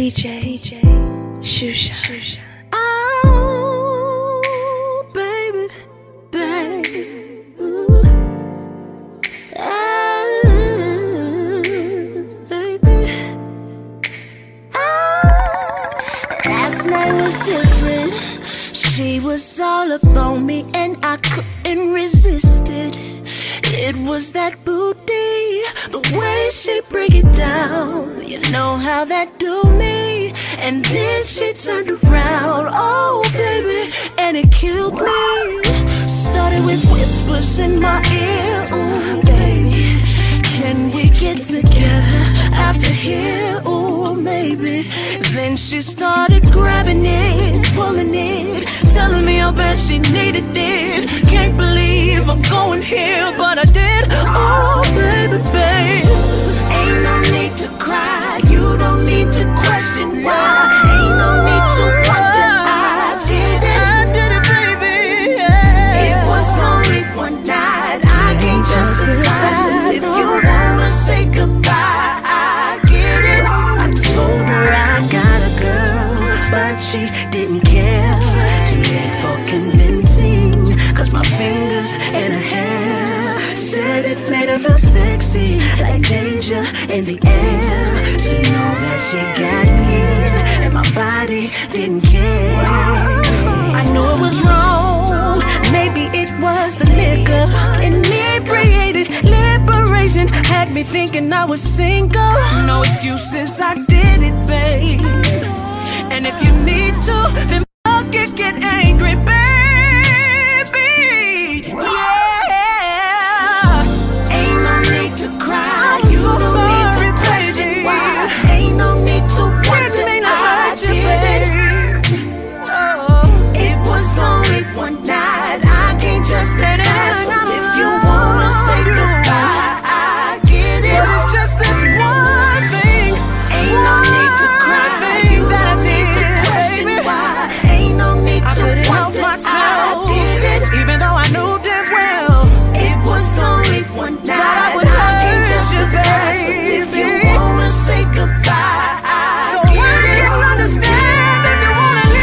DJShoeshine. Oh, baby, baby. Ooh. Baby. Last night was different. She was all up on me and I couldn't resist it. It was that booty, the way she break it down. You know how that do me. And then she turned around, oh baby, and it killed me. Started with whispers in my ear, oh baby, can we get together after here, oh maybe. Then she started grabbing it, pulling it, telling me how bad she needed it. Can't believe I'm going here, but I did, oh baby, babe. Ain't no need to cry, you don't need to question why. Ain't no need to wonder, I did it, baby. It was only one night, I can't justify it. If you wanna say goodbye, I get it. I told her I got a girl, but she didn't care. Too late for convincing, cause my fingers in her hair said it made her feel sexy, like danger in the air. To know that she got me and my body didn't care. I knew it was wrong, maybe it was the liquor. Inebriated liberation had me thinking I was single. No excuses, I did it, babe. And if you need to, then fuck it, get angry, baby. Yeah. Ain't no need to cry, you don't need to question why. Ain't no need to wonder, I did it. It was only one night, I can't justify. So if you wanna say goodbye, I get it. It's just this one thing. Ain't no need to cry, you don't need to question why. Ain't no need to wonder, I did it. Even though I knew damn well it was only one night, I can't justify. So if you wanna say goodbye, I get it. So I can understand if you wanna leave.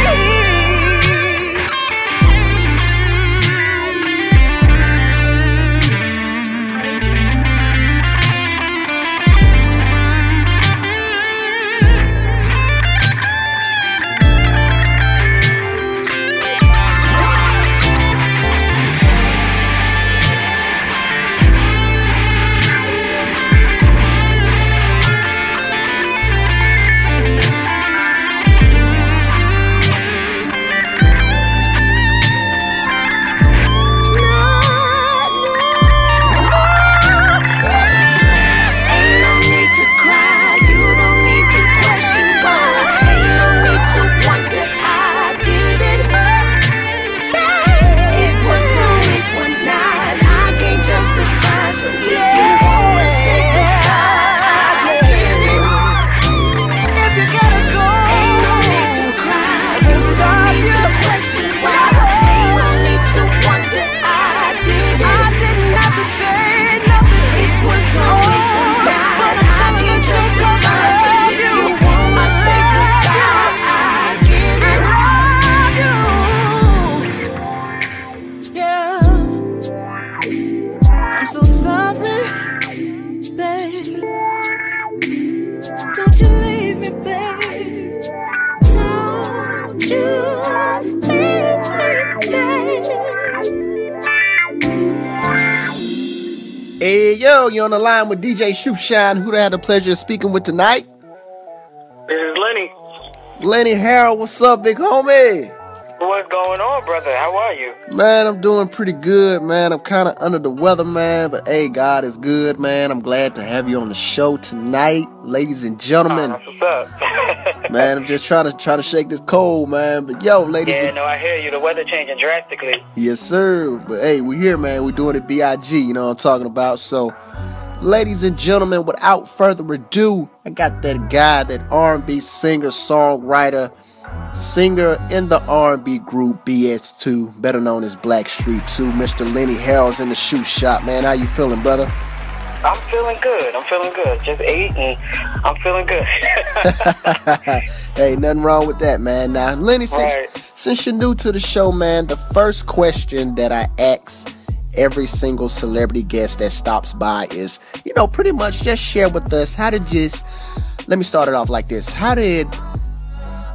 Hey, yo, you're on the line with DJShoeshine, who I had the pleasure of speaking with tonight. This is Lenny. Lenny Harold, what's up, big homie? What's going on, brother? How are you? Man, I'm doing pretty good, man. I'm kind of under the weather, man, but hey, God is good, man. I'm glad to have you on the show tonight, ladies and gentlemen. That's what's up. Man, I'm just trying to shake this cold, man. But yo, ladies. Yeah, no, I hear you. The weather changing drastically. Yes, sir. But hey, we're here, man. We're doing it B.I.G. You know what I'm talking about. So, ladies and gentlemen, without further ado, I got that guy, that R&B singer, songwriter, singer in the R&B group BS2, better known as Blackstreet 2, Mr. Lenny Harold's in the shoe shop, man. How you feeling, brother? I'm feeling good. Just ate and I'm feeling good. Hey, nothing wrong with that, man. Now, Lenny, since you're new to the show, man, the first question that I ask every single celebrity guest that stops by is, pretty much just share with us, let me start it off like this. How did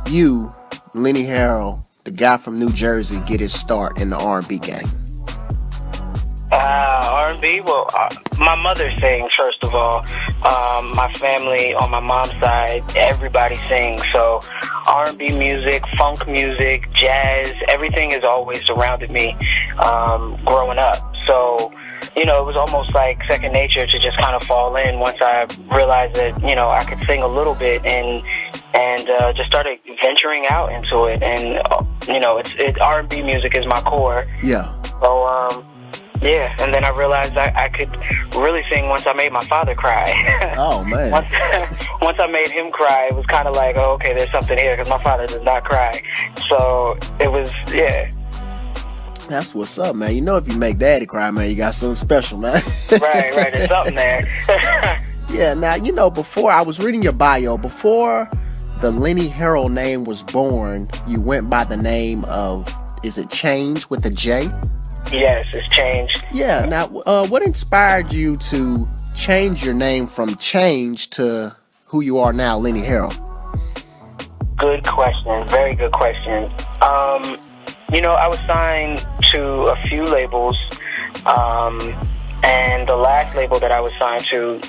you, Lenny Harold, the guy from New Jersey, get his start in the R&B game? R&B? Well, my mother sings, first of all. My family on my mom's side, everybody sings. So R&B music, funk music, jazz, everything has always surrounded me growing up. So, it was almost like second nature to just kind of fall in once I realized that, I could sing a little bit and just started venturing out into it. And, R&B music is my core. Yeah. So, yeah, and then I realized I could really sing once I made my father cry. Oh, man. Once I made him cry, it was kind of like, oh, okay, there's something here, because my father does not cry. So it was, yeah. That's what's up, man. If you make daddy cry, man, you got something special, man. Right, there's something there. Yeah, now, before I was reading your bio, before the Lenny Harold name was born, you went by the name of, is it Change with a J? Yes, it's changed. Yeah. Now, what inspired you to change your name from Change to who you are now, Lenny Harold? Good question. Very good question. I was signed to a few labels, and the last label that I was signed to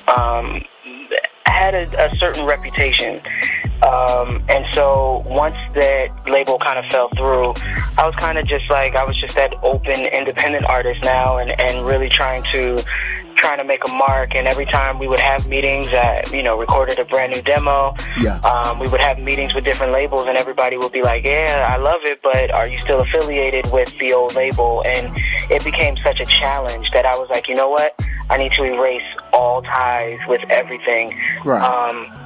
had a certain reputation. And so once that label kind of fell through, I was kind of just like, I was just that open, independent artist now, and really trying to make a mark. And every time we would have meetings, recorded a brand new demo. Yeah. We would have meetings with different labels, and everybody would be like, yeah, I love it, but are you still affiliated with the old label? And it became such a challenge that I was like, you know what? I need to erase all ties with everything. Right.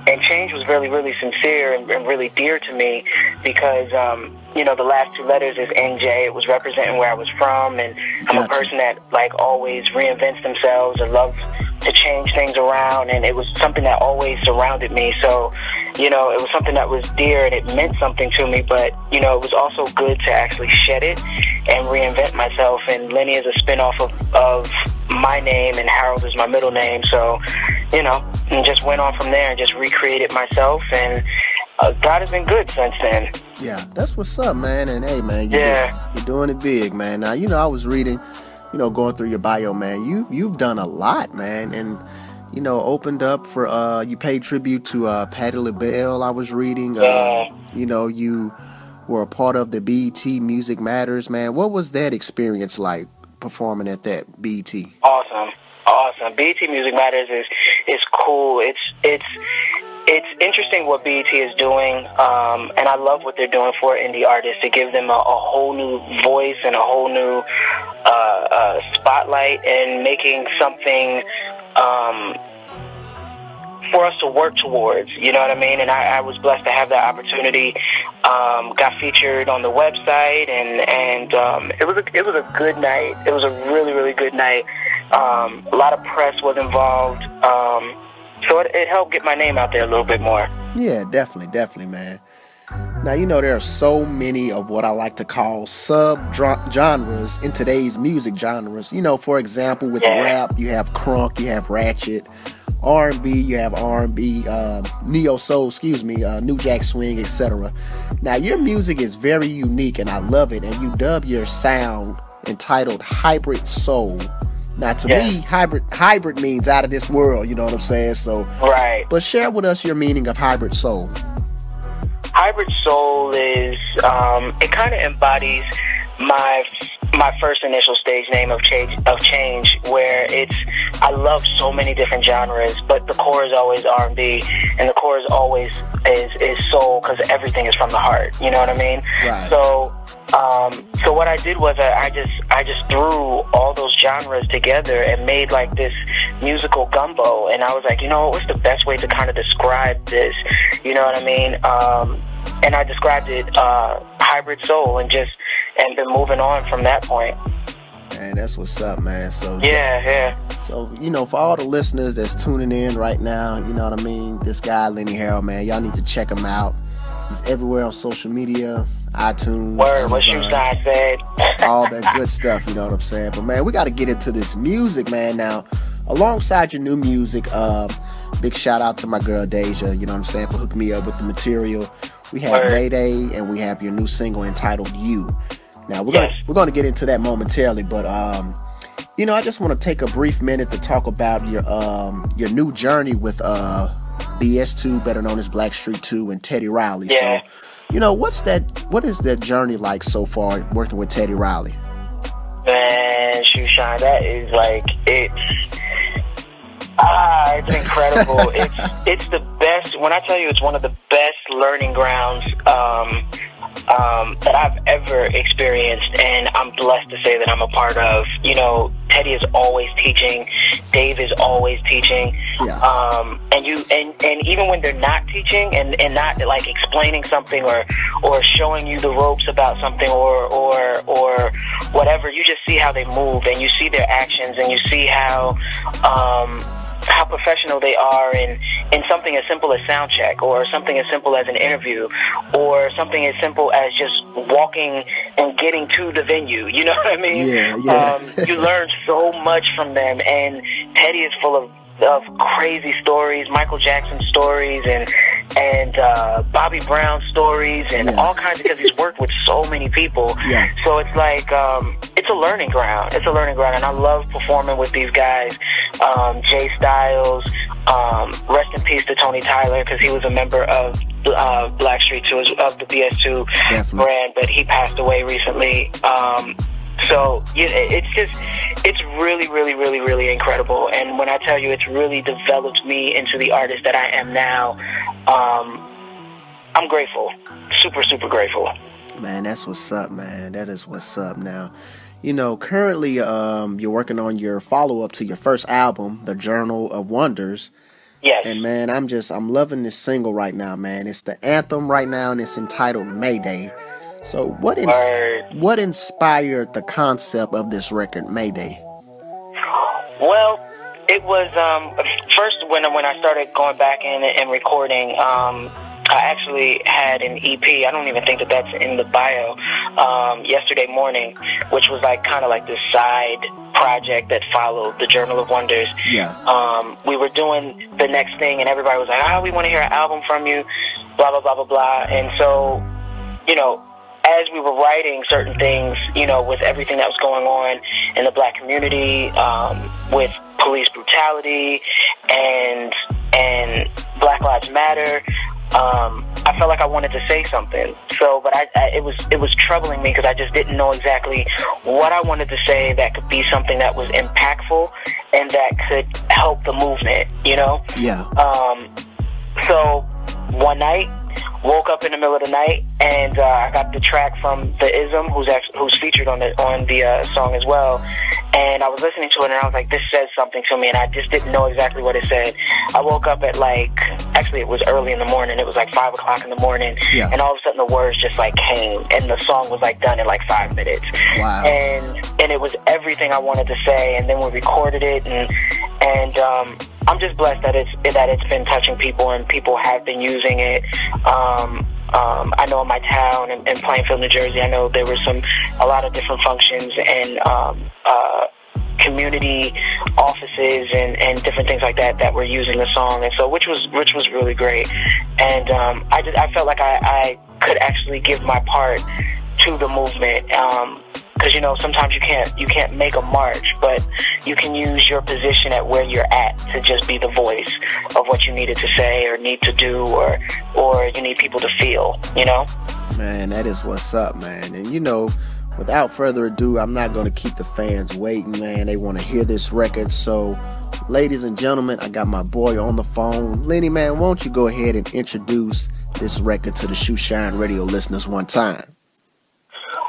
And Change was really, really sincere and really dear to me because, the last two letters is NJ. It was representing where I was from, and I'm a person that, always reinvents themselves or loves to change things around, and it was something that always surrounded me. So, it was something that was dear, and it meant something to me, but, it was also good to actually shed it and reinvent myself, and Lenny is a spinoff of my name, and Harold is my middle name, so, and just went on from there and just recreated myself, and God has been good since then. Yeah, that's what's up, man. And hey, man, you're doing it big, man. Now, I was reading, going through your bio, man. You've done a lot, man, and opened up for you paid tribute to Patti LaBelle. I was reading, you were a part of the BET Music Matters, man. What was that experience like performing at that BET? Awesome. BET Music Matters is cool. It's interesting what BET is doing, and I love what they're doing for indie artists to give them a whole new voice and a whole new spotlight, and making something for us to work towards, you know what I mean? And I was blessed to have that opportunity. Got featured on the website, and it was a good night. It was a really, really good night. A lot of press was involved, so it helped get my name out there a little bit more. Yeah, definitely, man. Now, there are so many of what I like to call sub-genres in today's music genres. For example, with rap, you have crunk, you have ratchet. R&B, you have R&B, neo-soul, New Jack Swing, etc. Now, your music is very unique, and I love it, and you dub your sound entitled Hybrid Soul. Now, to me, hybrid means out of this world, you know what I'm saying? So, right. But share with us your meaning of Hybrid Soul. Hybrid Soul is, it kind of embodies my first initial stage name of change, where I love so many different genres, but the core is always R&B, and the core is always is soul, because everything is from the heart. You know what I mean? Right. So what I did was I just threw all those genres together and made like this musical gumbo, and I was like, what's the best way to kind of describe this? You know what I mean? And I described it hybrid soul, and been moving on from that point. And that's what's up, man. So yeah. So, you know, for all the listeners that's tuning in right now, you know what I mean? This guy, Lenny Harold, man, y'all need to check him out. He's everywhere on social media, iTunes, Word, what Shoeshine said. all that good stuff, you know what I'm saying? But, man, we got to get into this music, man. Now, alongside your new music, big shout out to my girl Deja, you know what I'm saying, for hooking me up with the material. We have Mayday, and we have your new single entitled You. Now, we're gonna get into that momentarily, but you know, I just want to take a brief minute to talk about your new journey with BS2, better known as Blackstreet 2, and Teddy Riley. Yeah. So, you know, what is that journey like so far working with Teddy Riley? Man, Shoeshine, that is like it's incredible. it's the best. When I tell you, it's one of the best learning grounds that I've ever experienced, and I'm blessed to say that I'm a part of. You know, Teddy is always teaching, Dave is always teaching, and even when they're not teaching and not like explaining something or showing you the ropes about something or whatever, you just see how they move and you see their actions and you see how professional they are in something as simple as sound check, or something as simple as an interview, or something as simple as just walking and getting to the venue. You know what I mean? Yeah. You learn so much from them, and Teddy is full of crazy stories, Michael Jackson stories, and Bobby Brown stories, and all kinds, because he's worked with so many people. Yeah. So it's like it's a learning ground. It's a learning ground, and I love performing with these guys. Jay Styles, rest in peace to Tony Tyler, because he was a member of Blackstreet 2, of the BS2 brand, but he passed away recently. So yeah, it's really, really, really, really incredible. And when I tell you, it's really developed me into the artist that I am now. I'm grateful, super, super grateful. Man, that's what's up, man. That is what's up. Now, you know, currently you're working on your follow-up to your first album, The Journal of Wonders. Yes. And man, I'm loving this single right now, man. It's the anthem right now, and it's entitled Mayday. So what inspired the concept of this record, Mayday? Well, it was first when I started going back in and recording. I actually had an EP. I don't even think that's in the bio. Yesterday Morning, which was like kind of like this side project that followed the Journal of Wonders. Yeah. We were doing the next thing, and everybody was like, we want to hear an album from you, blah, blah, blah, blah, blah. And so, you know, as we were writing certain things, you know, with everything that was going on in the black community, with police brutality and Black Lives Matter, I felt like I wanted to say something. So, but it was troubling me because I just didn't know exactly what I wanted to say that could be something that was impactful and that could help the movement, you know? Yeah. So one night, woke up in the middle of the night, and I got the track from the Ism, who's featured on the song as well. And I was listening to it, and I was like, this says something to me, and I just didn't know exactly what it said. I woke up at actually it was early in the morning. It was like 5 o'clock in the morning, and all of a sudden the words just like came, and the song was like done in like 5 minutes. Wow. And it was everything I wanted to say, and then we recorded it, and I'm just blessed that it's been touching people, and people have been using it. I know in my town in Plainfield, New Jersey, I know there were a lot of different functions and community offices and different things like that were using the song, and so which was really great. And I felt like I could actually give my part to the movement. Because, you know, sometimes you can't make a march, but you can use your position at where you're at to just be the voice of what you needed to say or need to do or you need people to feel, you know? Man, that is what's up, man. And, you know, without further ado, I'm not going to keep the fans waiting, man. They want to hear this record. So, ladies and gentlemen, I got my boy on the phone. Lenny, man, won't you go ahead and introduce this record to the Shoeshine Radio listeners one time?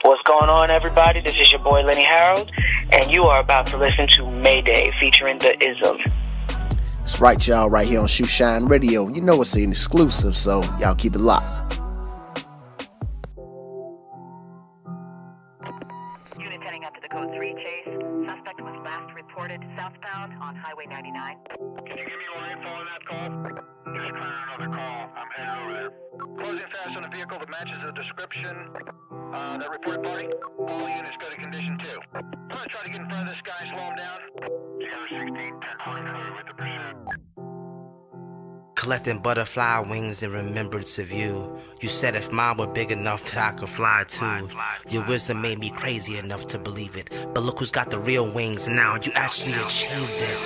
What's going on, everybody? This is your boy Lenny Harold, and you are about to listen to Mayday featuring the Ism. That's right, y'all, right here on Shoeshine Radio. You know it's an exclusive, so y'all keep it locked. Unit heading up to the code 3 chase. Closing fast on a vehicle that matches the description. That reported party. All units go to condition 2. I'm gonna try to get in front of this guy, slow him down. 016, 10.3 with the pursuit. Collecting butterfly wings in remembrance of you. You said if mine were big enough that I could fly too. Your wisdom made me crazy enough to believe it. But look who's got the real wings now. You actually achieved it.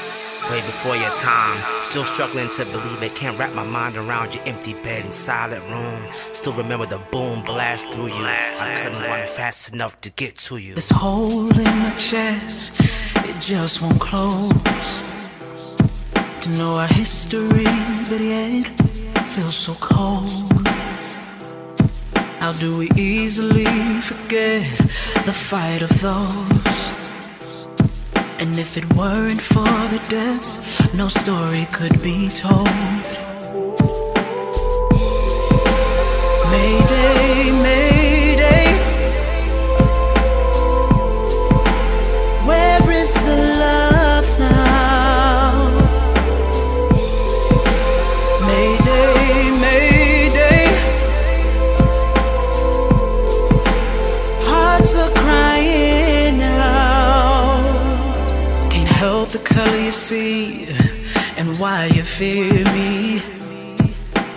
Way before your time, still struggling to believe it. Can't wrap my mind around your empty bed and silent room. Still remember the boom blast through you. I couldn't run fast enough to get to you. This hole in my chest, it just won't close. To know our history, but yet feels so cold. How do we easily forget the fight of those? And if it weren't for the deaths, no story could be told. Mayday, Mayday, where is the love now? Mayday, Mayday, hearts are crying out. Can't help the color you see, and why you fear me,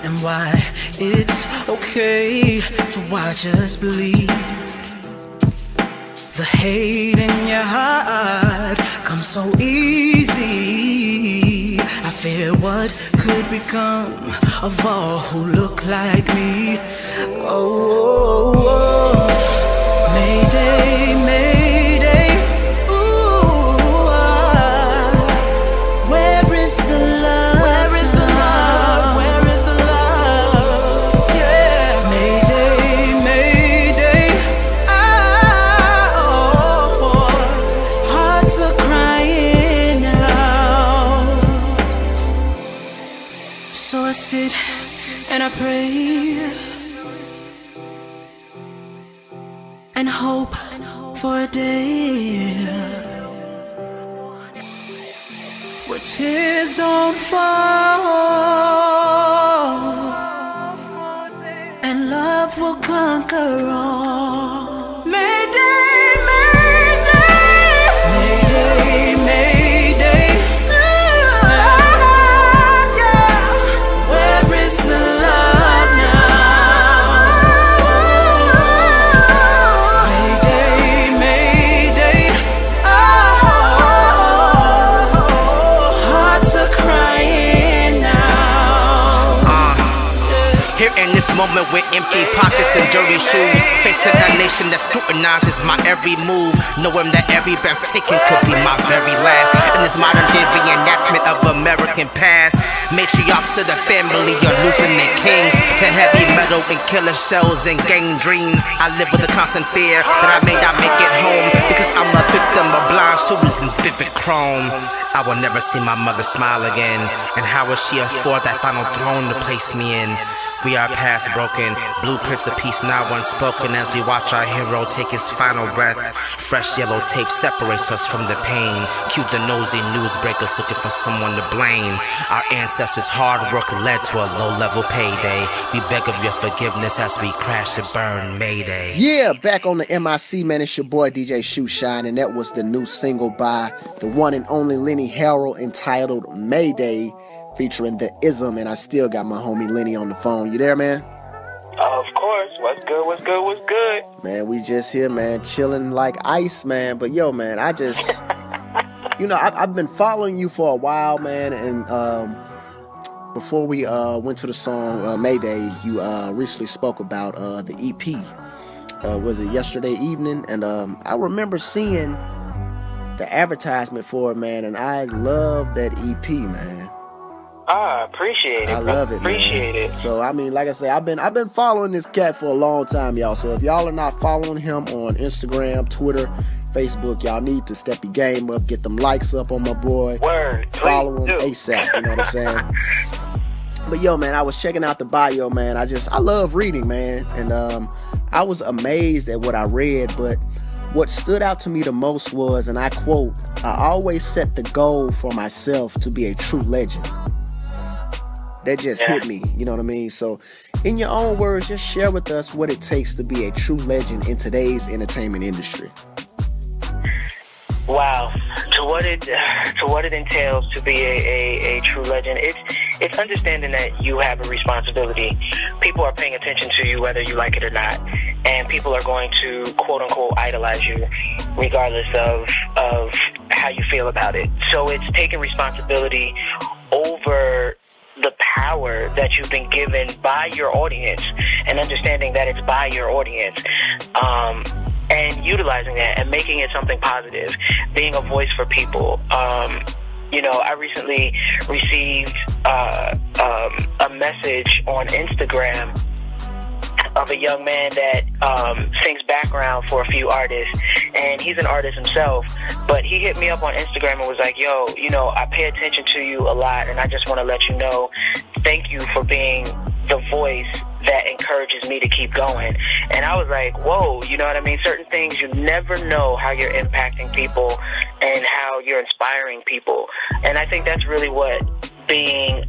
and why it's okay to watch us bleed. The hate in your heart comes so easy. I fear what could become of all who look like me. Oh, oh, oh. Mayday, Mayday, ooh, where is the love? Where is the love? Where is the love? Yeah. Mayday, Mayday, oh, hearts are crying out. So I sit and I pray and hope for a day where tears don't fall and love will conquer all. Mayday, Mayday, Mayday, Mayday, yeah. Where is the love now? Mayday, Mayday, oh, hearts are crying now. Here in this moment with empty pockets and dirty shoes, facing a nation that scrutinizes my every move, knowing that every breath taken could be my very last. In this modern day reenactment of American past, matriarchs of the family are losing their kings to heavy metal and killer shells and gang dreams. I live with a constant fear that I may not make it home because I'm a victim of blind shooters and vivid chrome. I will never see my mother smile again, and how will she afford that final throne to place me in? We are past broken, blueprints of peace now unspoken as we watch our hero take his final breath. Fresh yellow tape separates us from the pain. Cue the nosy newsbreakers looking for someone to blame. Our ancestors' hard work led to a low-level payday. We beg of your forgiveness as we crash and burn. Mayday. Yeah, back on the MIC, man, it's your boy DJ Shoeshine, and that was the new single by the one and only Lenny Harold entitled Mayday, featuring the Ism, and I still got my homie Lenny on the phone. You there, man? Of course. What's good? What's good? What's good? Man, we just here, man, chilling like ice, man. But yo, man, I just, you know, I've been following you for a while, man, and before we went to the song Mayday, you recently spoke about the EP. Was it yesterday evening? And I remember seeing the advertisement for it, man, and I love that EP, man. Ah, appreciate it. I love it, appreciate man. it. So I mean, like I say, I've been following this cat for a long time, y'all. So if y'all are not following him on Instagram, Twitter, Facebook, y'all need to step your game up, get them likes up on my boy. Word. Follow him ASAP. You know what I'm saying? But yo, man, I was checking out the bio, man. I love reading, man, and I was amazed at what I read. But what stood out to me the most was, and I quote, "I always set the goal for myself to be a true legend." that just hit me. You know what I mean? So, in your own words, just share with us what it takes to be a true legend in today's entertainment industry. Wow, to what it entails to be a true legend, it's understanding that you have a responsibility. People are paying attention to you whether you like it or not, and people are going to quote unquote idolize you regardless of how you feel about it. So it's taking responsibility over the power that you've been given by your audience and understanding that it's by your audience. And utilizing that and making it something positive, being a voice for people. You know, I recently received a message on Instagram of a young man that sings background for a few artists, and he's an artist himself, but he hit me up on Instagram and was like, yo, you know, I pay attention to you a lot, and I just want to let you know, thank you for being the voice that encourages me to keep going. And I was like, whoa, you know what I mean? Certain things, you never know how you're impacting people and how you're inspiring people. And I think that's really what being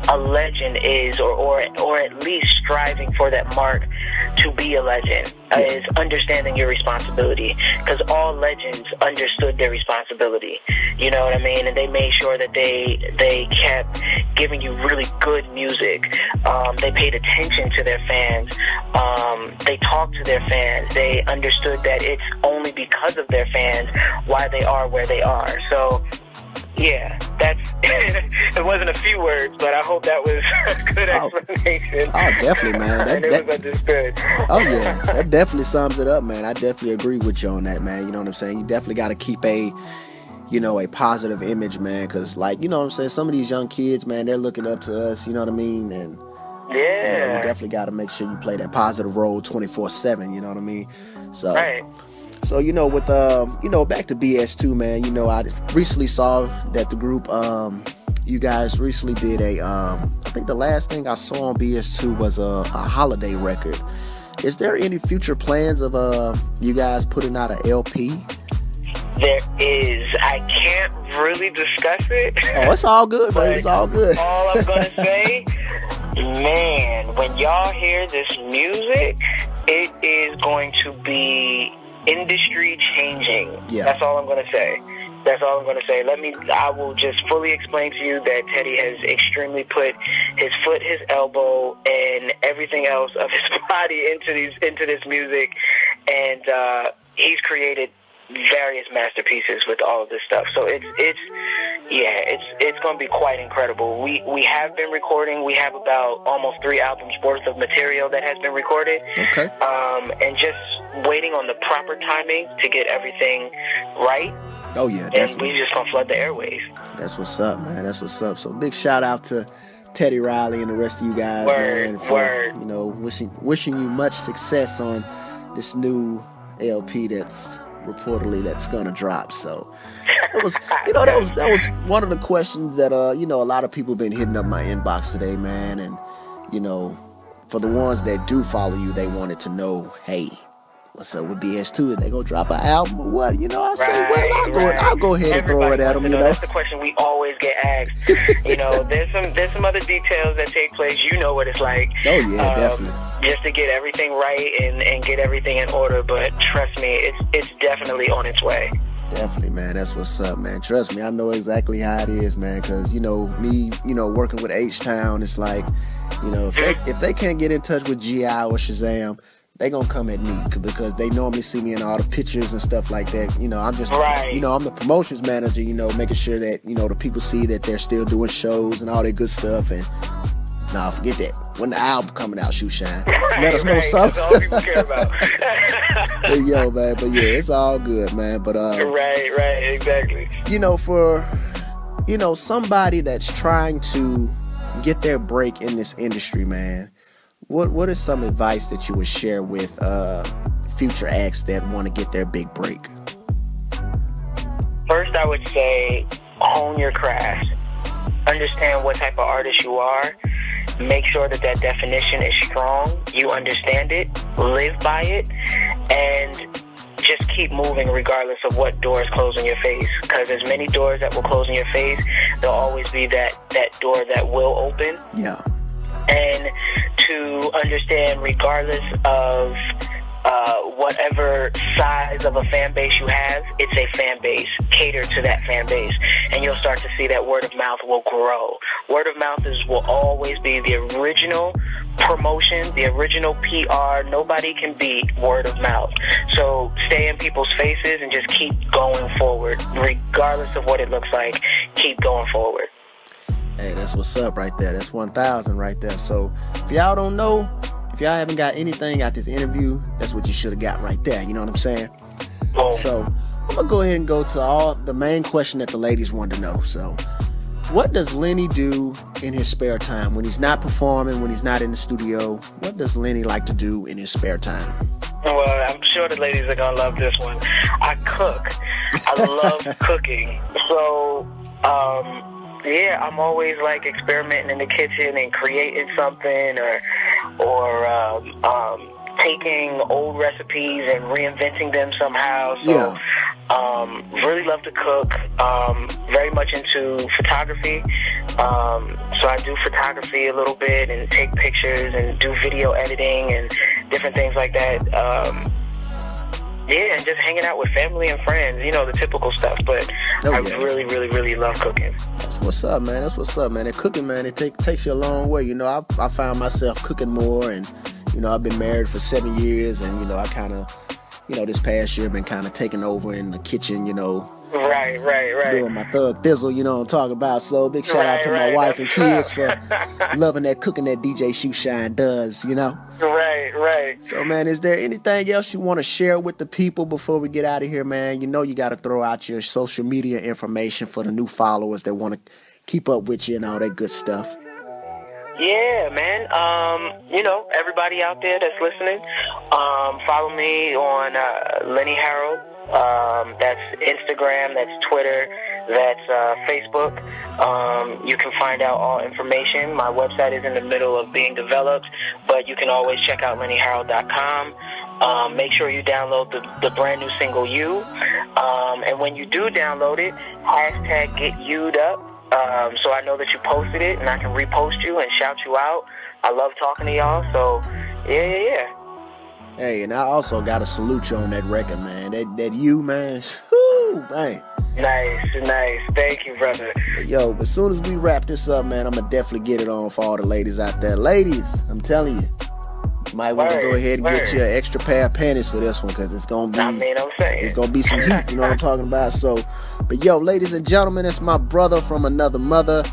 a legend is, or at least striving for that mark to be a legend, is understanding your responsibility, because all legends understood their responsibility, you know what I mean? And they made sure that they kept giving you really good music. They paid attention to their fans. They talked to their fans. They understood that it's only because of their fans why they are where they are. So yeah, that's it wasn't a few words, but I hope that was a good explanation. Oh, definitely, man. And it was understood. Oh, yeah. That definitely sums it up, man. I definitely agree with you on that, man. You know what I'm saying? You definitely got to keep a positive image, man, because, like, you know what I'm saying? Some of these young kids, man, they're looking up to us, you know what I mean? And you definitely got to make sure you play that positive role 24/7, you know what I mean? So, right. So, you know, with, back to BS2, man, you know, I recently saw that the group, you guys recently did I think the last thing I saw on BS2 was a holiday record. Is there any future plans of, you guys putting out an LP? There is. I can't really discuss it. Oh, it's all good, man. It's all good. All I'm going to say, man, when y'all hear this music, it is going to be industry changing. Yeah. That's all I'm going to say. That's all I'm going to say. I will just fully explain to you that Teddy has extremely put his foot, his elbow, and everything else of his body into this music, and he's created various masterpieces with all of this stuff. So it's going to be quite incredible. We have been recording. We have about almost 3 albums worth of material that has been recorded. Okay. And just waiting on the proper timing to get everything right. Oh yeah, definitely. And we just gonna flood the airways. That's what's up, man. That's what's up. So big shout out to Teddy Riley and the rest of you guys, man, for you know, wishing you much success on this new LP that's reportedly gonna drop. So it was, that was one of the questions that a lot of people been hitting up my inbox today, man. And for the ones that do follow you, they wanted to know, hey, what's up with BS2? Is they gonna drop an album or what? I say, well, I'll go ahead and throw it at them. That's the question we always get asked. There's some other details that take place. You know what it's like. Oh yeah, definitely. Just to get everything right and get everything in order. But trust me, it's definitely on its way. Definitely, man. That's what's up, man. Trust me, I know exactly how it is, man. Because me, working with H-Town, it's like, if they can't get in touch with G.I. or Shazam, they gonna come at me because they normally see me in all the pictures and stuff like that. I'm just, I'm the promotions manager, making sure that, the people see that they're still doing shows and all that good stuff. And nah, forget that. When the album coming out, Shoeshine, let us know something. That's all people care about. But yeah, it's all good, man. But right, exactly. For somebody that's trying to get their break in this industry, man. What is some advice that you would share with future acts that want to get their big break? First, I would say hone your craft. Understand what type of artist you are. Make sure that definition is strong. You understand it, live by it, and just keep moving regardless of what doors close in your face. Because there's many doors that will close in your face. There'll always be that door that will open. Yeah. And to understand, regardless of whatever size of a fan base you have, it's a fan base. Cater to that fan base. And you'll start to see that word of mouth will grow. Word of mouth will always be the original promotion, the original PR. Nobody can beat word of mouth. So stay in people's faces and just keep going forward. Regardless of what it looks like, keep going forward. Hey, that's what's up right there. That's 1,000 right there. So if y'all don't know, if y'all haven't got anything out this interview, that's what you should have got right there. You know what I'm saying? So I'm going to go ahead and go to the main question that the ladies want to know. So what does Lenny do in his spare time? When he's not performing, when he's not in the studio, what does Lenny like to do in his spare time? Well, I'm sure the ladies are going to love this one. I cook. I love cooking. So, yeah, I'm always like experimenting in the kitchen and creating something or taking old recipes and reinventing them somehow. So, really love to cook. Very much into photography. So I do photography a little bit and take pictures and do video editing and different things like that. Yeah, and just hanging out with family and friends, you know, the typical stuff. But I really, really, really love cooking. That's what's up, man. That's what's up, man. And cooking, man, it takes you a long way. You know, I found myself cooking more, and, you know, I've been married for 7 years, and, you know, I kind of, you know, this past year been kind of taking over in the kitchen, you know. Right. Doing my thug thizzle, you know what I'm talking about. So big shout out to my wife and kids for loving that cooking that DJ Shoeshine does, you know. Right. So, man, is there anything else you want to share with the people before we get out of here, man? You know you got to throw out your social media information for the new followers that want to keep up with you and all that good stuff. Yeah, man. You know, everybody out there that's listening, follow me on Lenny Harold. That's Instagram, that's Twitter, that's Facebook. You can find out all information. My website is in the middle of being developed, but you can always check out LennyHarold.com. Make sure you download the brand new single You. And when you do download it, hashtag #GetYou'd up. So I know that you posted it, and I can repost you and shout you out. I love talking to y'all, so yeah. Hey, and I also got to salute you on that record, man. That You, man. Whoo, man. Nice. Thank you, brother. Yo, as soon as we wrap this up, man, I'm going to definitely get it on for all the ladies out there. Ladies, I'm telling you, might want to go ahead and get you an extra pair of panties for this one, because it's going to be, I'm saying, it's going to be some heat, you know what I'm talking about? So, but yo, ladies and gentlemen, it's my brother from another mother,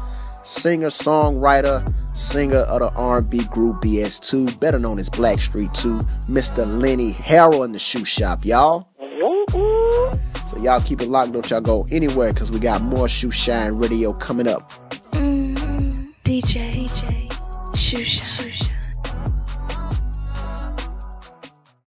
singer, songwriter, singer of the R&B group BS2, better known as Blackstreet 2, Mr. Lenny Harold in the Shoe Shop, y'all. So y'all keep it locked, don't y'all go anywhere, because we got more Shoeshine Radio coming up. DJ Shoeshine.